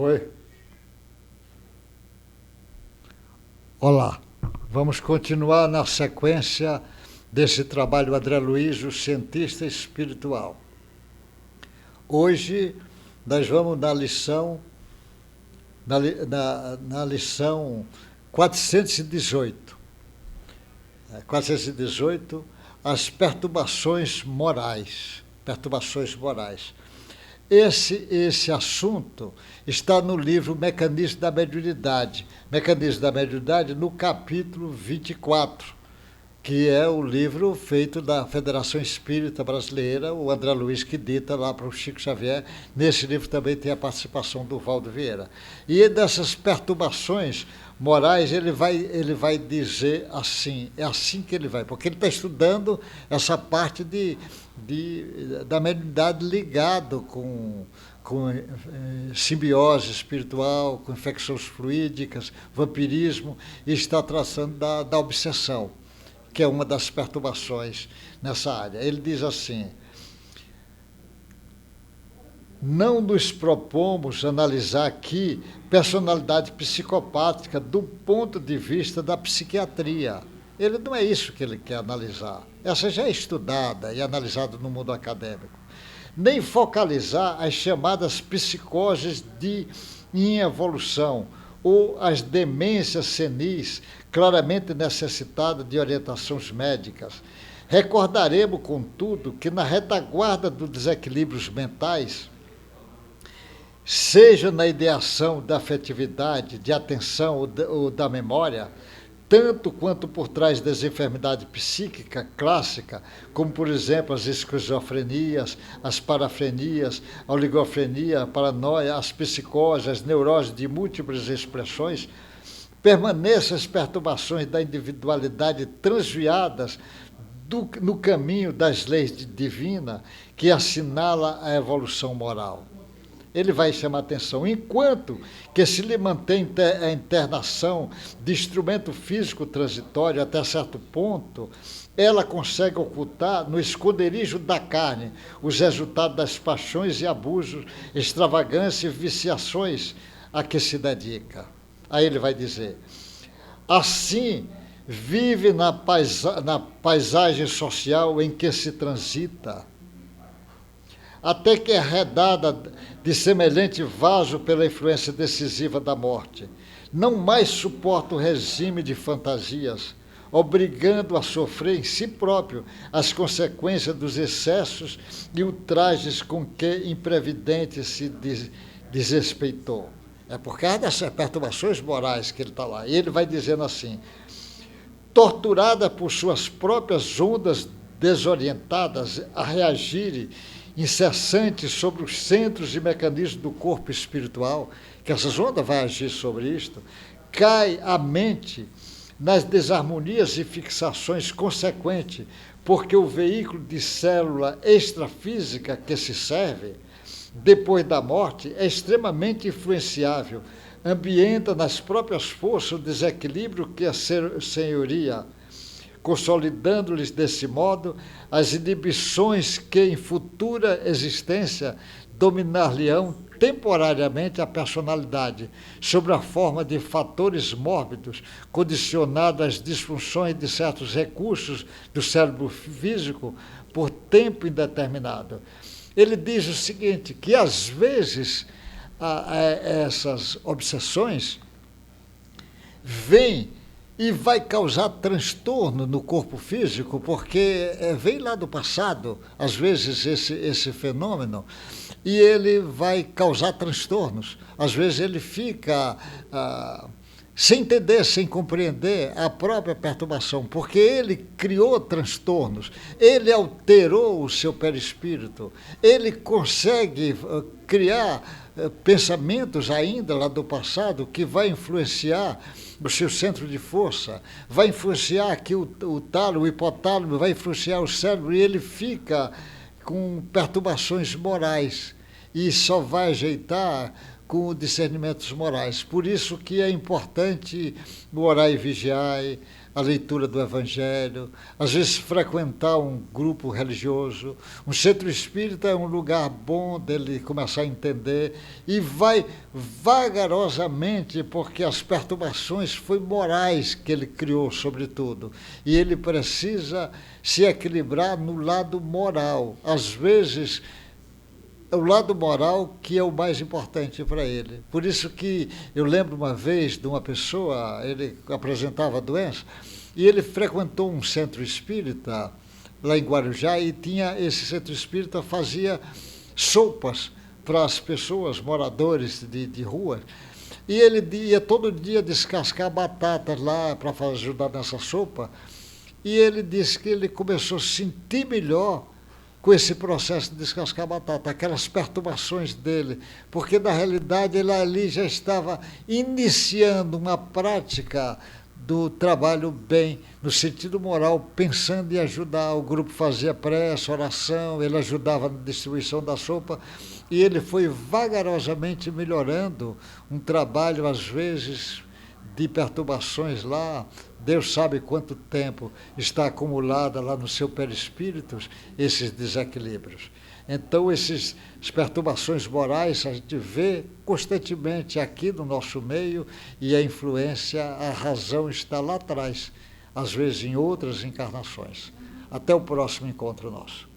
Oi. Olá. Vamos continuar na sequência desse trabalho André Luiz, o cientista espiritual. Hoje nós vamos na lição, na lição 418. 418, as perturbações morais. Perturbações morais. Esse assunto está no livro Mecanismo da Mediunidade. Mecanismo da Mediunidade, no capítulo 24, que é o livro feito da Federação Espírita Brasileira, o André Luiz que dita lá para o Chico Xavier. Nesse livro também tem a participação do Valdo Vieira. E dessas perturbações morais, ele vai dizer assim, é assim que ele vai, porque ele está estudando essa parte da mediunidade ligado com simbiose espiritual, com infecções fluídicas, vampirismo, e está traçando da obsessão, que é uma das perturbações nessa área. Ele diz assim: não nos propomos analisar aqui personalidade psicopática do ponto de vista da psiquiatria. Ele não é isso que ele quer analisar. Essa já é estudada e analisada no mundo acadêmico. Nem focalizar as chamadas psicoses em evolução ou as demências senis, claramente necessitadas de orientações médicas. Recordaremos, contudo, que na retaguarda dos desequilíbrios mentais, seja na ideação da afetividade, de atenção ou da memória, tanto quanto por trás das enfermidades psíquicas clássicas, como, por exemplo, as esquizofrenias, as parafrenias, a oligofrenia, a paranoia, as psicoses, as neuroses de múltiplas expressões, permanecem as perturbações da individualidade transviadas no caminho das leis divinas que assinala a evolução moral. Ele vai chamar atenção, enquanto que se lhe mantém a internação de instrumento físico transitório até certo ponto, ela consegue ocultar no esconderijo da carne os resultados das paixões e abusos, extravagâncias e viciações a que se dedica. Aí ele vai dizer: assim vive na paisagem social em que se transita, até que é arredada de semelhante vaso pela influência decisiva da morte. Não mais suporta o regime de fantasias, obrigando a sofrer em si próprio as consequências dos excessos e ultrajes com que imprevidente se desrespeitou. É por causa dessas perturbações morais que ele está lá. E ele vai dizendo assim: torturada por suas próprias ondas desorientadas a reagirem incessante sobre os centros e mecanismos do corpo espiritual, que essas ondas vão agir sobre isto, cai a mente nas desarmonias e fixações consequentes, porque o veículo de célula extrafísica que se serve, depois da morte, é extremamente influenciável, ambienta nas próprias forças o desequilíbrio que a senhoria, consolidando-lhes desse modo as inibições que em futura existência dominar-lhe-ão temporariamente a personalidade, sob a forma de fatores mórbidos, condicionados às disfunções de certos recursos do cérebro físico por tempo indeterminado. Ele diz o seguinte, que às vezes essas obsessões vêm e vai causar transtorno no corpo físico, porque vem lá do passado, às vezes, esse fenômeno, e ele vai causar transtornos. Às vezes ele fica sem entender, sem compreender a própria perturbação, porque ele criou transtornos, ele alterou o seu perispírito, ele consegue criar pensamentos ainda lá do passado que vai influenciar o seu centro de força, vai influenciar aqui o tálamo, o hipotálamo, vai influenciar o cérebro, e ele fica com perturbações morais e só vai ajeitar com discernimentos morais. Por isso que é importante o orar e vigiar, a leitura do Evangelho, às vezes frequentar um grupo religioso. Um centro espírita é um lugar bom dele começar a entender e vai vagarosamente, porque as perturbações foi morais que ele criou, sobretudo, e ele precisa se equilibrar no lado moral. Às vezes, é o lado moral que é o mais importante para ele. Por isso que eu lembro uma vez de uma pessoa, ele apresentava a doença, e ele frequentou um centro espírita lá em Guarujá, e tinha esse centro espírita fazia sopas para as pessoas, moradores de rua, e ele ia todo dia descascar batatas lá para ajudar nessa sopa, e ele disse que ele começou a se sentir melhor com esse processo de descascar batata, aquelas perturbações dele, porque na realidade ele ali já estava iniciando uma prática do trabalho bem, no sentido moral, pensando em ajudar. O grupo fazia prece, oração, ele ajudava na distribuição da sopa, e ele foi vagarosamente melhorando um trabalho, às vezes, de perturbações lá. Deus sabe quanto tempo está acumulada lá no seu perispírito esses desequilíbrios. Então, essas perturbações morais a gente vê constantemente aqui no nosso meio, e a influência, a razão está lá atrás, às vezes em outras encarnações. Até o próximo encontro nosso.